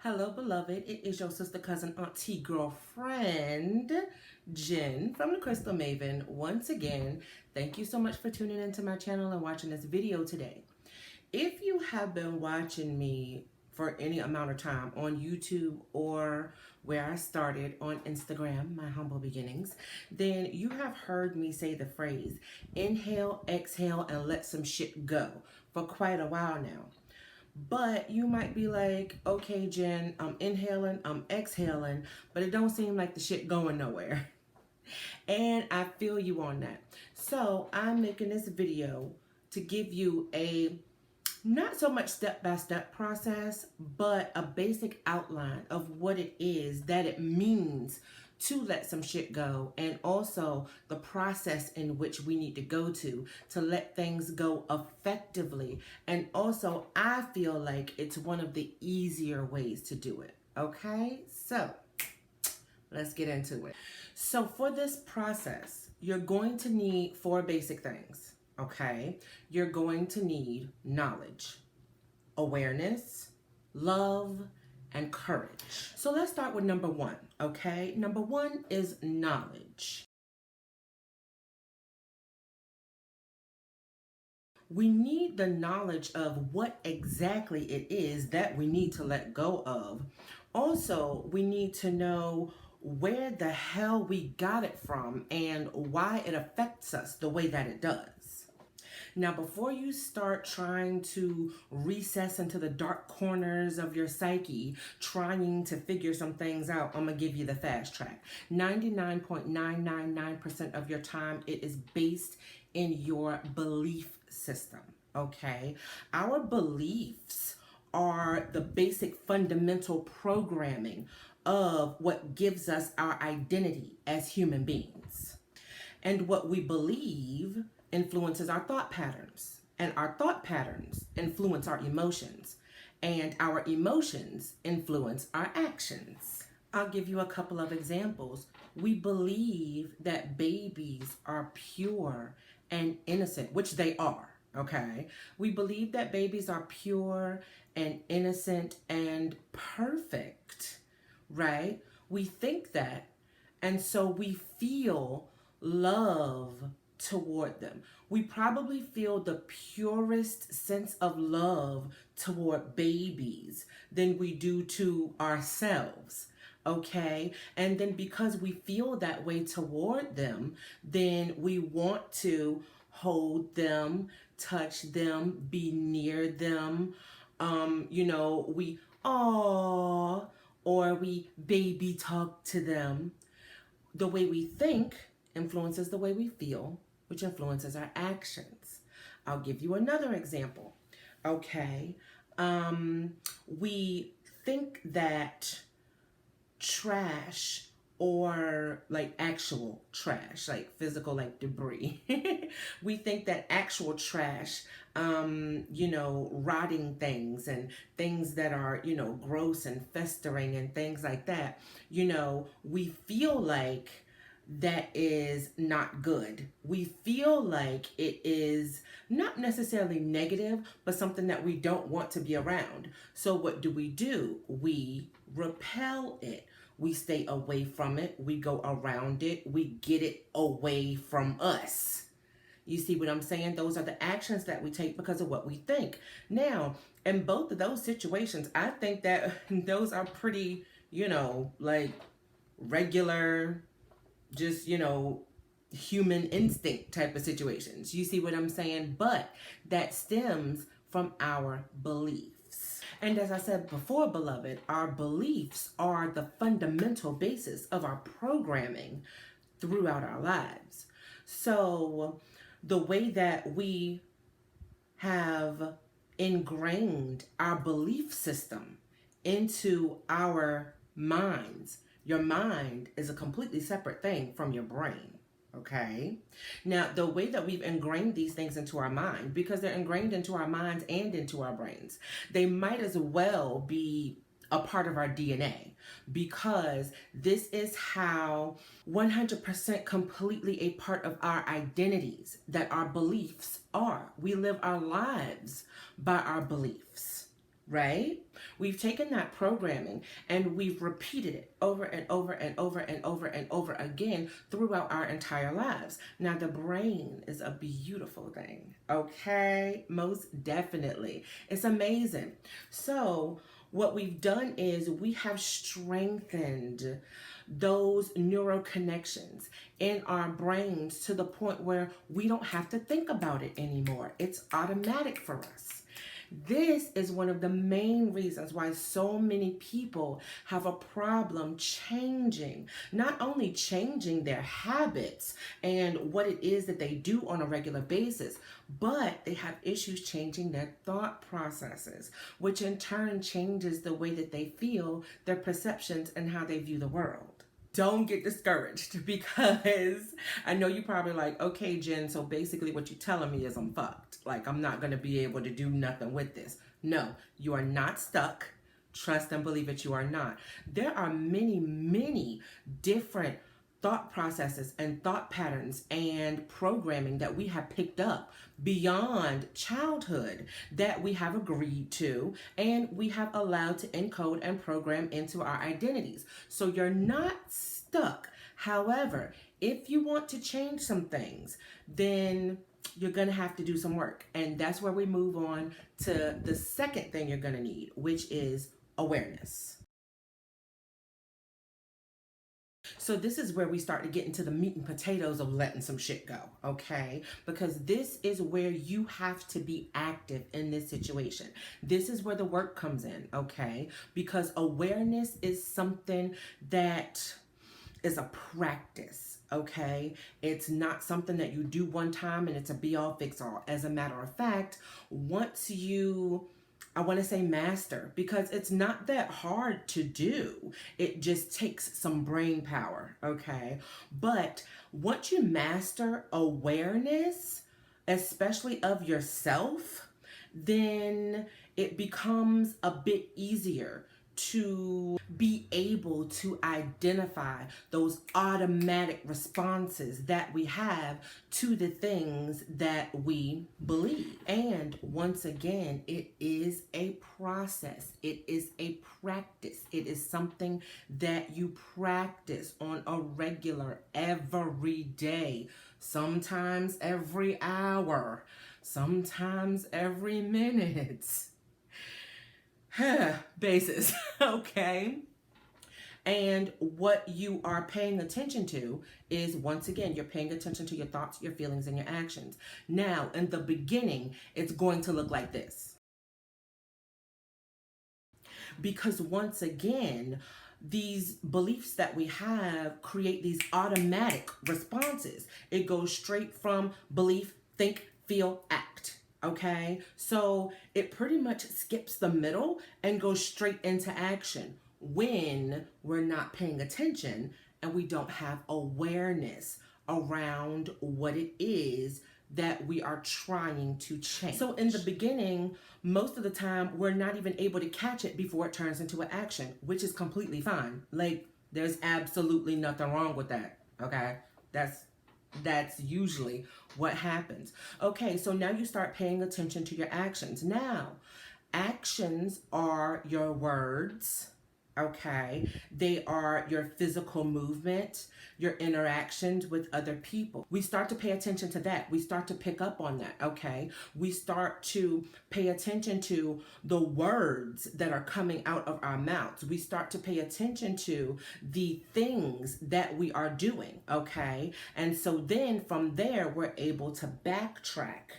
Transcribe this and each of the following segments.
Hello, beloved. It is your sister, cousin, auntie, girlfriend, Jen from the Crystal Maven. Once again, thank you so much for tuning into my channel and watching this video today. If you have been watching me for any amount of time on YouTube or where I started on Instagram, my humble beginnings, then you have heard me say the phrase, inhale, exhale, and let some shit go for quite a while now. But you might be like, okay, Jen, I'm inhaling, I'm exhaling, but it don't seem like the shit going nowhere. And I feel you on that. So I'm making this video to give you a not so much step-by-step process, but a basic outline of what it is that it means to let some shit go, and also the process in which we need to go to let things go effectively. And also, I feel like it's one of the easier ways to do it. Okay, so let's get into it. So for this process, you're going to need 4 basic things. Okay, you're going to need knowledge, awareness, love, and courage. So let's start with number 1, okay? Number 1 is knowledge. We need the knowledge of what exactly it is that we need to let go of. Also, we need to know where the hell we got it from and why it affects us the way that it does. Now, before you start trying to recess into the dark corners of your psyche, trying to figure some things out, I'm going to give you the fast track. 99.999% of your time, it is based in your belief system, okay? Our beliefs are the basic fundamental programming of what gives us our identity as human beings. And what we believe influences our thought patterns, and our thought patterns influence our emotions, and our emotions influence our actions. I'll give you a couple of examples. We believe that babies are pure and innocent, which they are, okay? We believe that babies are pure and innocent and perfect, right? We think that, and so we feel love toward them. We probably feel the purest sense of love toward babies than we do to ourselves, okay? And then because we feel that way toward them, then we want to hold them, touch them, be near them. We aw, or we baby talk to them. The way we think influences the way we feel, which influences our actions. I'll give you another example. Okay, we think that trash, or like actual trash, like physical, like debris. We think that actual trash, rotting things and things that are, gross and festering and things like that, we feel like that is not good. We feel like it is not necessarily negative, but something that we don't want to be around. So what do? We repel it. We stay away from it. We go around it. We get it away from us. You see what I'm saying? Those are the actions that we take because of what we think. Now, in both of those situations, I think that those are pretty, like regular, just, human instinct type of situations. You see what I'm saying? But that stems from our beliefs. And as I said before, beloved, our beliefs are the fundamental basis of our programming throughout our lives. So the way that we have ingrained our belief system into our minds. Your mind is a completely separate thing from your brain, okay? Now, the way that we've ingrained these things into our mind, because they're ingrained into our minds and into our brains, they might as well be a part of our DNA, because this is how 100% completely a part of our identities, that our beliefs are. We live our lives by our beliefs. right? We've taken that programming and we've repeated it over and over and over and over and over again throughout our entire lives. Now, the brain is a beautiful thing, okay? Most definitely. It's amazing. So, what we've done is we have strengthened those neural connections in our brains to the point where we don't have to think about it anymore. It's automatic for us. This is one of the main reasons why so many people have a problem changing, not only changing their habits and what it is that they do on a regular basis, but they have issues changing their thought processes, which in turn changes the way that they feel, their perceptions, and how they view the world. Don't get discouraged, because I know you probably like, okay, Jen, so basically what you're telling me is I'm fucked. Like, I'm not going to be able to do nothing with this. No, you are not stuck. Trust and believe that you are not. There are many, many different thought processes and thought patterns and programming that we have picked up beyond childhood that we have agreed to and we have allowed to encode and program into our identities. So you're not stuck. However, if you want to change some things, then you're going to have to do some work. And that's where we move on to the second thing you're going to need, which is awareness. So this is where we start to get into the meat and potatoes of letting some shit go, okay? Because this is where you have to be active in this situation. This is where the work comes in, okay? Because awareness is something that is a practice, okay? It's not something that you do one time and it's a be all fix all. As a matter of fact, once you, I want to say master, because it's not that hard to do. It just takes some brain power, okay? But once you master awareness, especially of yourself, then it becomes a bit easier to be able to identify those automatic responses that we have to the things that we believe. And once again, it is a process. It is a practice. It is something that you practice on a regular, every day, sometimes every hour, sometimes every minute basis, okay? And what you are paying attention to is, once again, you're paying attention to your thoughts, your feelings, and your actions. Now, in the beginning, it's going to look like this. Because once again, these beliefs that we have create these automatic responses. It goes straight from belief, think, feel, act. Okay, so it pretty much skips the middle and goes straight into action when we're not paying attention and we don't have awareness around what it is that we are trying to change. So in the beginning, most of the time, we're not even able to catch it before it turns into an action, which is completely fine. Like, there's absolutely nothing wrong with that, okay? That's usually what happens. Okay, so now you start paying attention to your actions. Now, actions are your words, okay? They are your physical movement, your interactions with other people. We start to pay attention to that. We start to pick up on that, okay? We start to pay attention to the words that are coming out of our mouths. We start to pay attention to the things that we are doing, okay? And so then from there, we're able to backtrack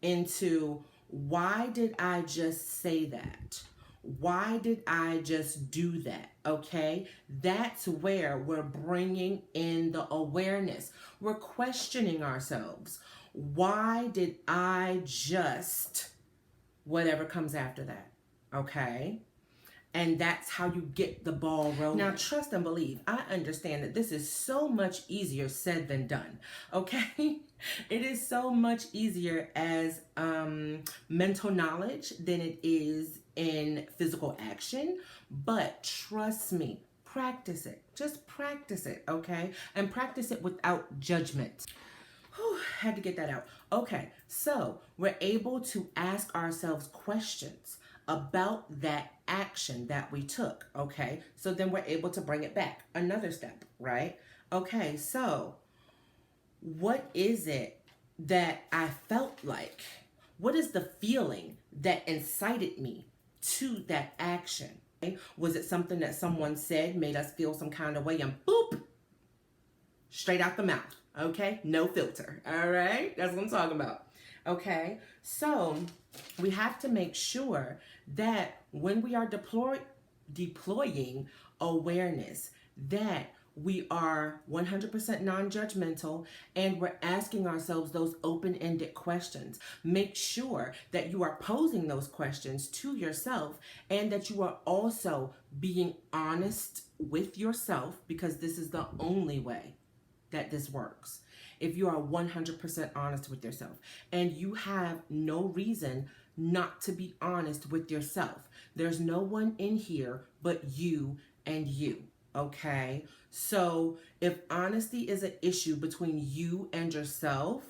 into, why did I just say that? Why did I just do that? Okay, that's where we're bringing in the awareness. We're questioning ourselves. Why did I just, whatever comes after that? Okay. And that's how you get the ball rolling. Now, trust and believe. I understand that this is so much easier said than done. Okay? It is so much easier as mental knowledge than it is in physical action. But trust me, practice it. Just practice it, okay? And practice it without judgment. Whew, had to get that out. Okay, so we're able to ask ourselves questions about that action that we took. Okay, so then we're able to bring it back another step, right? Okay, so what is it that I felt like? What is the feeling that incited me to that action? Was it something that someone said made us feel some kind of way, and boop, straight out the mouth? Okay, no filter. All right, that's what I'm talking about. Okay, so we have to make sure that when we are deploying awareness, that we are 100% non-judgmental, and we're asking ourselves those open-ended questions. Make sure that you are posing those questions to yourself, and that you are also being honest with yourself, because this is the only way that this works. If you are 100% honest with yourself, and you have no reason not to be honest with yourself. There's no one in here but you and you. Okay, so if honesty is an issue between you and yourself,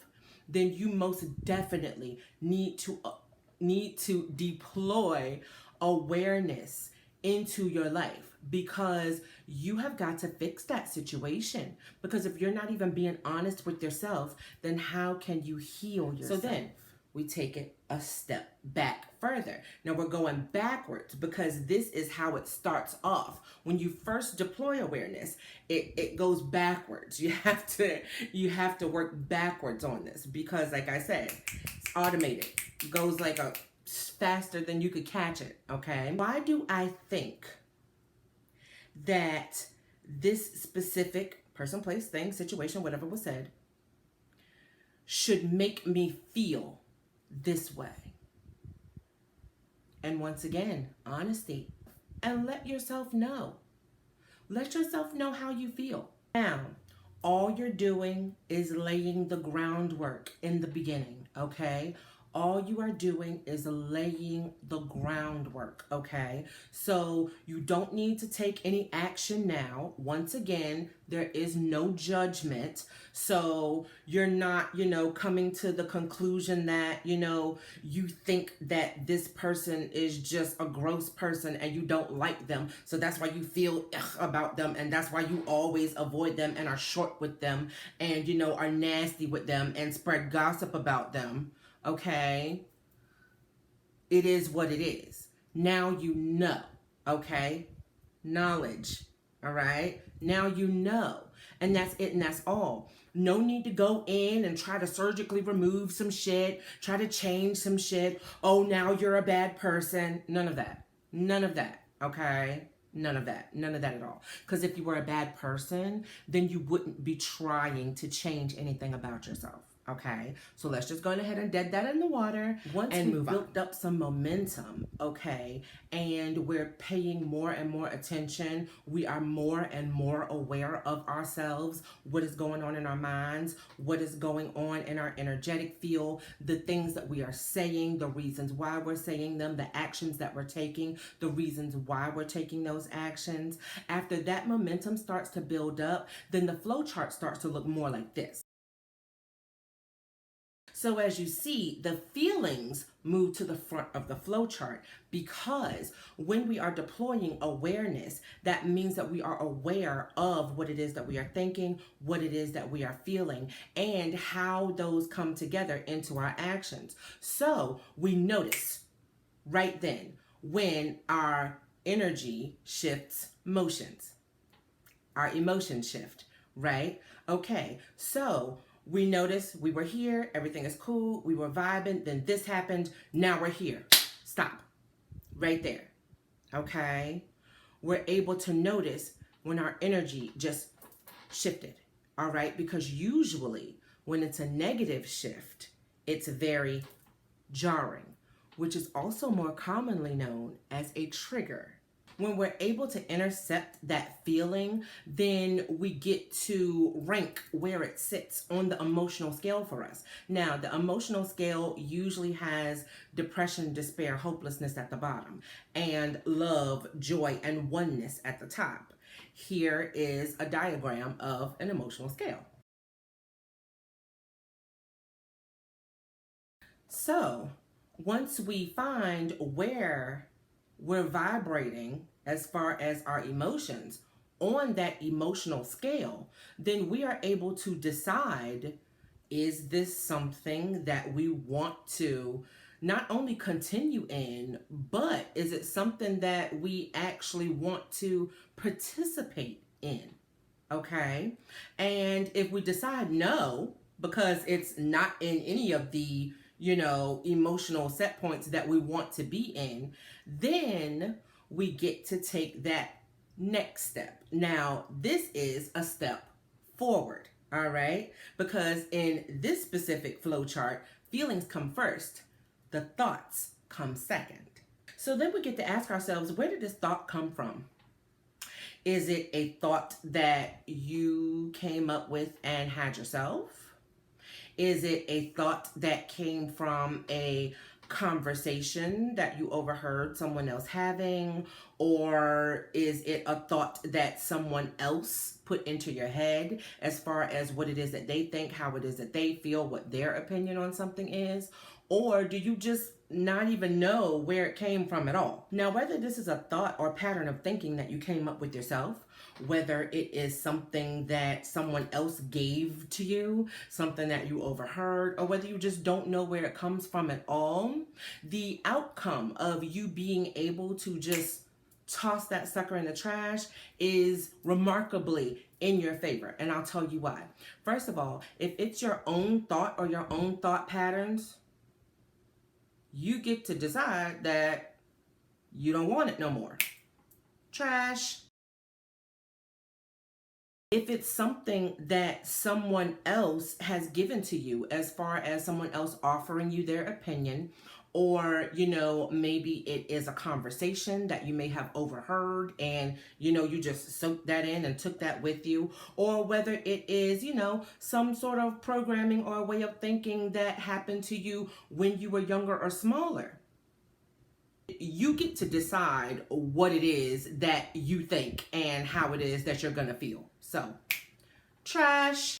then you most definitely need to deploy awareness into your life, because you have got to fix that situation. Because if you're not even being honest with yourself, then how can you heal yourself? So then we take it a step back further. Now we're going backwards, because this is how it starts off. When you first deploy awareness, it goes backwards. You have to work backwards on this, because like I said, it's automated. It goes like a faster than you could catch it. Okay, why do I think that this specific person, place, thing, situation, whatever was said, should make me feel this way? And once again, honesty, and let yourself know. Let yourself know how you feel. Now, all you're doing is laying the groundwork in the beginning, okay? All you are doing is laying the groundwork, okay? So you don't need to take any action now. Once again, there is no judgment. So you're not, coming to the conclusion that, you think that this person is just a gross person and you don't like them. So that's why you feel about them, and that's why you always avoid them and are short with them and, are nasty with them and spread gossip about them. Okay, it is what it is. Now you know, okay? Knowledge, all right? Now you know, and that's it, and that's all. No need to go in and try to surgically remove some shit, try to change some shit. Oh, now you're a bad person. None of that. None of that, okay? None of that. None of that at all. Because if you were a bad person, then you wouldn't be trying to change anything about yourself. Okay, so let's just go ahead and dead that in the water. Once we've built up some momentum, okay, and we're paying more and more attention, we are more and more aware of ourselves, what is going on in our minds, what is going on in our energetic field, the things that we are saying, the reasons why we're saying them, the actions that we're taking, the reasons why we're taking those actions. After that momentum starts to build up, then the flow chart starts to look more like this. So as you see, the feelings move to the front of the flow chart, because when we are deploying awareness, that means that we are aware of what it is that we are thinking, what it is that we are feeling, and how those come together into our actions. So we notice right then when our energy shifts motions, our emotions shift, right? Okay, so we notice we were here, everything is cool, we were vibing, then this happened, now we're here. Stop. Right there. Okay? We're able to notice when our energy just shifted. All right? Because usually when it's a negative shift, it's very jarring, which is also more commonly known as a trigger. When we're able to intercept that feeling, then we get to rank where it sits on the emotional scale for us. Now, the emotional scale usually has depression, despair, hopelessness at the bottom, and love, joy, and oneness at the top. Here is a diagram of an emotional scale. So, once we find where we're vibrating as far as our emotions on that emotional scale, then we are able to decide, is this something that we want to not only continue in, but is it something that we actually want to participate in? Okay. And if we decide no, because it's not in any of the, emotional set points that we want to be in, then we get to take that next step. Now, this is a step forward, all right? Because in this specific flow chart, feelings come first, the thoughts come second. So then we get to ask ourselves, where did this thought come from? Is it a thought that you came up with and had yourself? Is it a thought that came from a conversation that you overheard someone else having? Or is it a thought that someone else put into your head as far as what it is that they think, how it is that they feel, what their opinion on something is? Or do you just not even know where it came from at all? Now, whether this is a thought or pattern of thinking that you came up with yourself, whether it is something that someone else gave to you, something that you overheard, or whether you just don't know where it comes from at all, the outcome of you being able to just toss that sucker in the trash is remarkably in your favor. And I'll tell you why. First of all, if it's your own thought or your own thought patterns, you get to decide that you don't want it no more. Trash. If it's something that someone else has given to you, as far as someone else offering you their opinion, or, maybe it is a conversation that you may have overheard and, you just soaked that in and took that with you, or whether it is, some sort of programming or a way of thinking that happened to you when you were younger or smaller. You get to decide what it is that you think and how it is that you're going to feel. So, trash.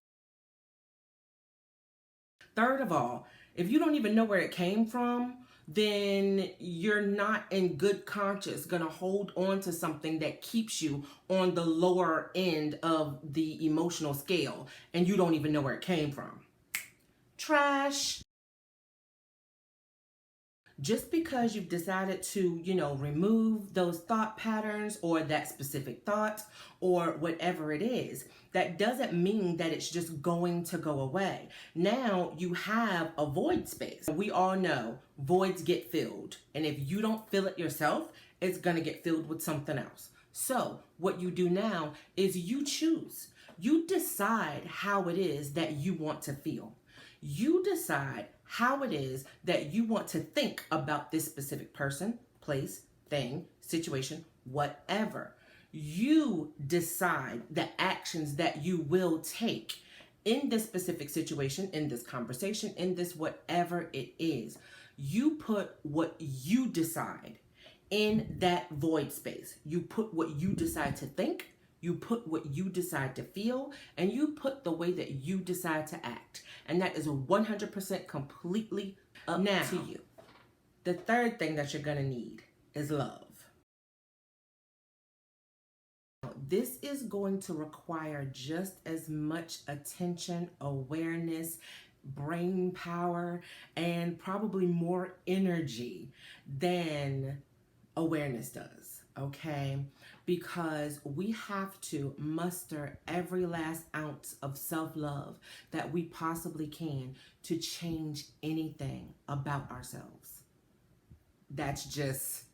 Third of all, if you don't even know where it came from, then you're not in good conscience going to hold on to something that keeps you on the lower end of the emotional scale and you don't even know where it came from. Trash. Just because you've decided to, remove those thought patterns or that specific thought or whatever it is, that doesn't mean that it's just going to go away. Now you have a void space. We all know voids get filled. And if you don't fill it yourself, it's going to get filled with something else. So what you do now is you choose. You decide how it is that you want to feel. You decide how it is that you want to think about this specific person, place, thing, situation, whatever. You decide the actions that you will take in this specific situation, in this conversation, in this whatever it is. You put what you decide in that void space. You put what you decide to think, you put what you decide to feel, and you put the way that you decide to act. And that is 100% completely up to you. The third thing that you're going to need is love. This is going to require just as much attention, awareness, brain power, and probably more energy than awareness does, okay? Because we have to muster every last ounce of self-love that we possibly can to change anything about ourselves. That's just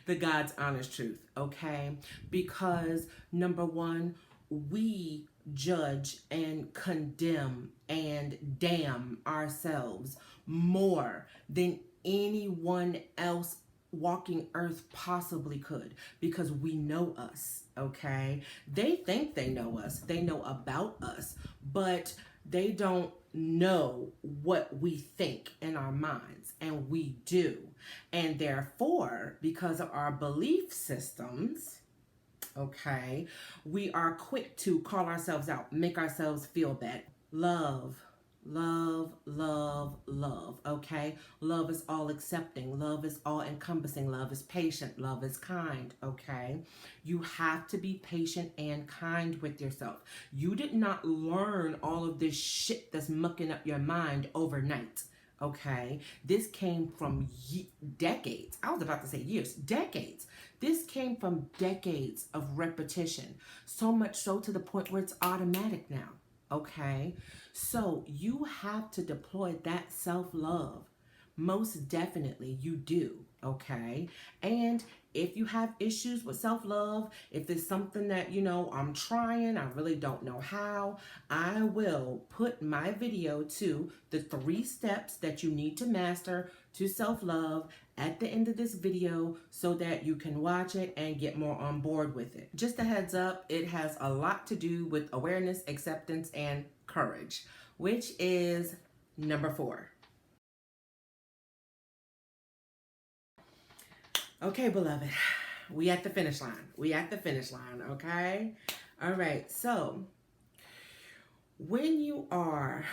the God's honest truth, okay? Because number one, we judge and condemn and damn ourselves more than anyone else walking earth possibly could, because we know us, okay? They think they know us, they know about us, but they don't know what we think in our minds, and we do. And therefore, because of our belief systems, okay, we are quick to call ourselves out, make ourselves feel bad. Love Love, love, love, okay? Love is all accepting. Love is all encompassing. Love is patient. Love is kind, okay? You have to be patient and kind with yourself. You did not learn all of this shit that's mucking up your mind overnight, okay? This came from decades. I was about to say years, decades. This came from decades of repetition. So much so to the point where it's automatic now, okay? So you have to deploy that self-love. Most definitely you do, okay? And if you have issues with self-love, if it's something that, I'm trying, I really don't know how, I will put my video to the 3 steps that you need to master to self-love at the end of this video so that you can watch it and get more on board with it. Just a heads up, it has a lot to do with awareness, acceptance, and courage, which is number 4. Okay, beloved, we at the finish line. We at the finish line, okay? All right, so when you are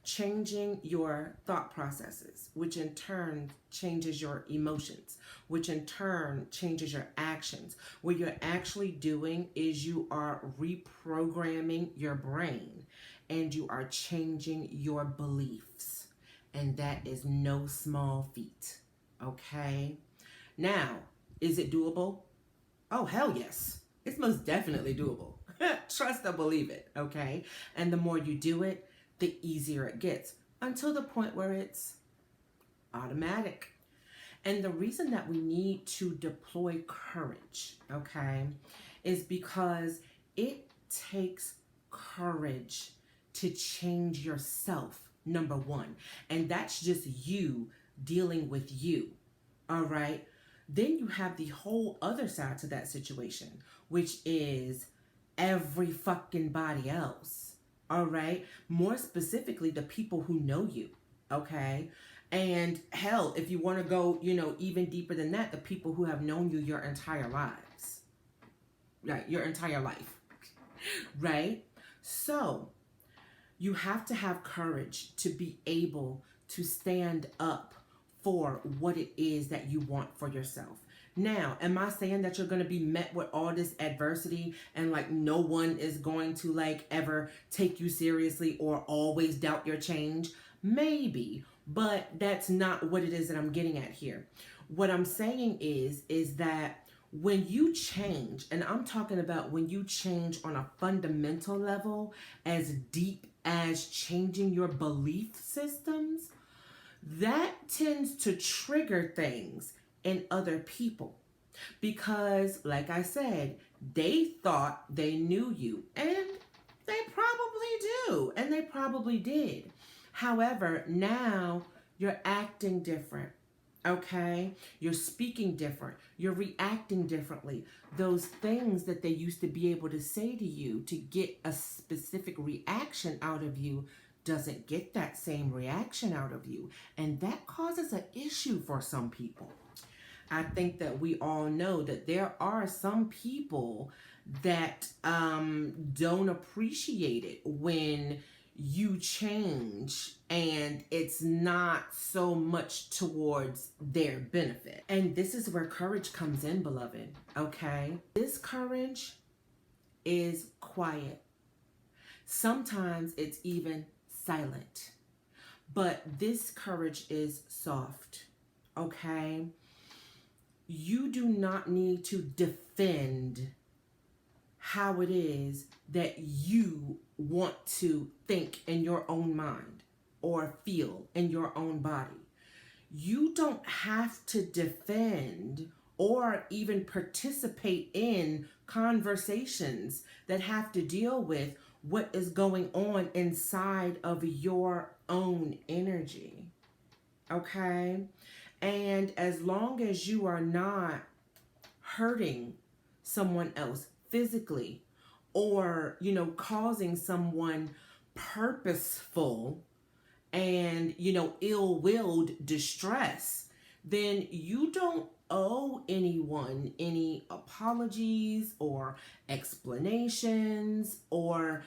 changing your thought processes, which in turn changes your emotions, which in turn changes your actions. What you're actually doing is you are reprogramming your brain and you are changing your beliefs. And that is no small feat, okay? Now, is it doable? Oh, hell yes. It's most definitely doable. Trust or believe it, okay? And the more you do it, the easier it gets until the point where it's automatic. And the reason that we need to deploy courage, okay, is because it takes courage to change yourself, number 1. And that's just you dealing with you, all right? Then you have the whole other side to that situation, which is every fucking body else. All right. More specifically, the people who know you. Okay. And hell, if you want to go, even deeper than that, the people who have known you your entire lives. Right. Your entire life. Right. So you have to have courage to be able to stand up for what it is that you want for yourself. Now, am I saying that you're going to be met with all this adversity and like no one is going to like ever take you seriously or always doubt your change? Maybe, but that's not what it is that I'm getting at here. What I'm saying is that when you change, and I'm talking about when you change on a fundamental level, as deep as changing your belief systems, that tends to trigger things in other people. Because, like I said, they thought they knew you, and they probably do, and they probably did. However, now you're acting different. Okay, you're speaking different, you're reacting differently. Those things that they used to be able to say to you to get a specific reaction out of you doesn't get that same reaction out of you, and that causes an issue for some people. I think that we all know that there are some people that don't appreciate it when you change and it's not so much towards their benefit. And this is where courage comes in, beloved, okay? This courage is quiet. Sometimes it's even silent. But this courage is soft, okay? You do not need to defend how it is that you want to think in your own mind or feel in your own body. You don't have to defend or even participate in conversations that have to deal with what is going on inside of your own energy. Okay? And as long as you are not hurting someone else physically or, causing someone purposeful and, ill-willed distress, then you don't owe anyone any apologies or explanations or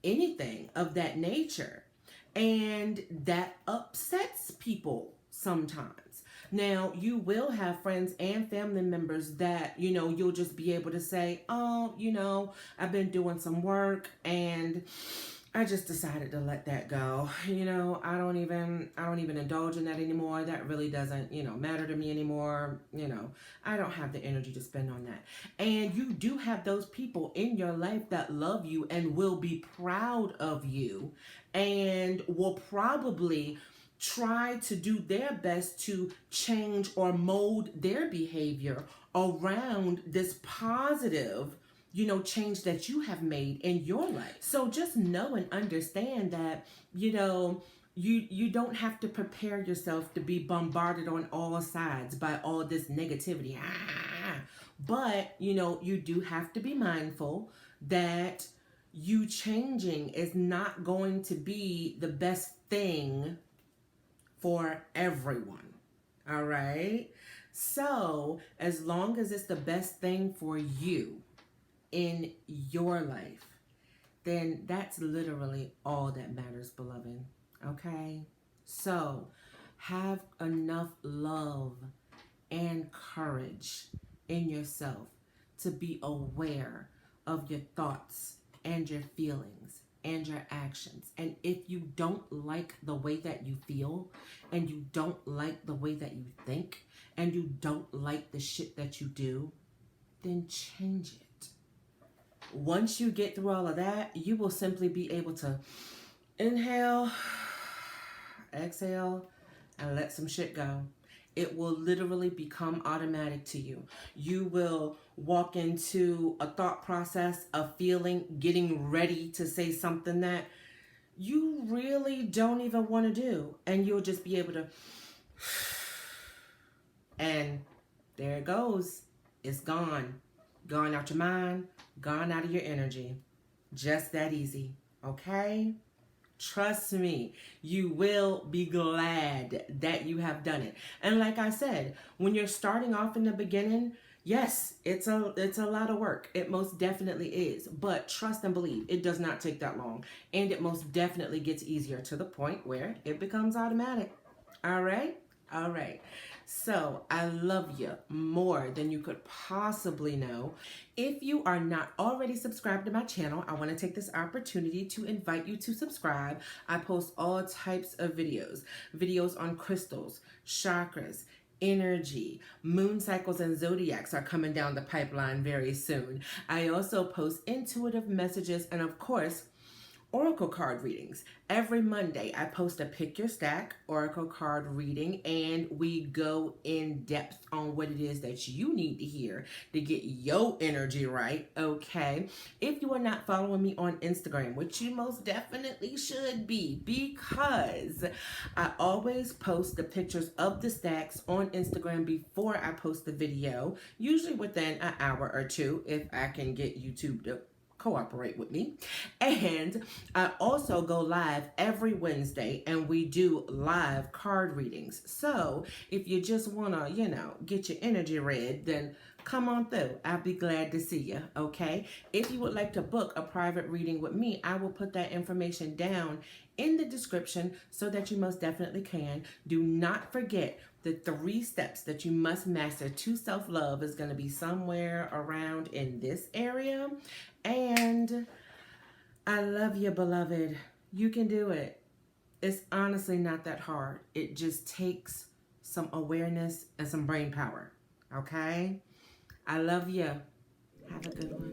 anything of that nature. And that upsets people sometimes. Now, you will have friends and family members that, you'll just be able to say, oh, I've been doing some work and I just decided to let that go. I don't even indulge in that anymore. That really doesn't, matter to me anymore. I don't have the energy to spend on that. And you do have those people in your life that love you and will be proud of you and will probably try to do their best to change or mold their behavior around this positive change that you have made in your life. So just know and understand that, you don't have to prepare yourself to be bombarded on all sides by all this negativity. But, you do have to be mindful that you changing is not going to be the best thing for everyone. All right? So, as long as it's the best thing for you in your life, then that's literally all that matters, beloved. Okay? So, have enough love and courage in yourself to be aware of your thoughts and your feelings and your actions. And if you don't like the way that you feel, and you don't like the way that you think, and you don't like the shit that you do, then change it. Once you get through all of that, you will simply be able to inhale, exhale, and let some shit go. It will literally become automatic to you. You will walk into a thought process, a feeling, getting ready to say something that you really don't even want to do. And you'll just be able to, and there it goes. It's gone. Gone out your mind, gone out of your energy. Just that easy. Okay? Trust me, you will be glad that you have done it. And like I said, when you're starting off in the beginning, yes, it's a lot of work. It most definitely is. But trust and believe, it does not take that long. And it most definitely gets easier to the point where it becomes automatic. All right? All right. So I love you more than you could possibly know. If you are not already subscribed to my channel, I want to take this opportunity to invite you to subscribe. I post all types of videos on crystals, chakras, energy, moon cycles, and zodiacs are coming down the pipeline very soon. I also post intuitive messages and, of course, oracle card readings. Every Monday, I post a Pick Your Stack oracle card reading, and we go in depth on what it is that you need to hear to get your energy right, okay? If you are not following me on Instagram, which you most definitely should be, because I always post the pictures of the stacks on Instagram before I post the video, usually within an hour or two, if I can get YouTube to cooperate with me. And I also go live every Wednesday, and we do live card readings. So if you just want to, get your energy read, then come on through. I'll be glad to see you, okay? If you would like to book a private reading with me, I will put that information down in the description so that you most definitely can. Do not forget the 3 steps that you must master to self-love is going to be somewhere around in this area. And I love you, beloved. You can do it. It's honestly not that hard. It just takes some awareness and some brain power, okay? I love you. Have a good one.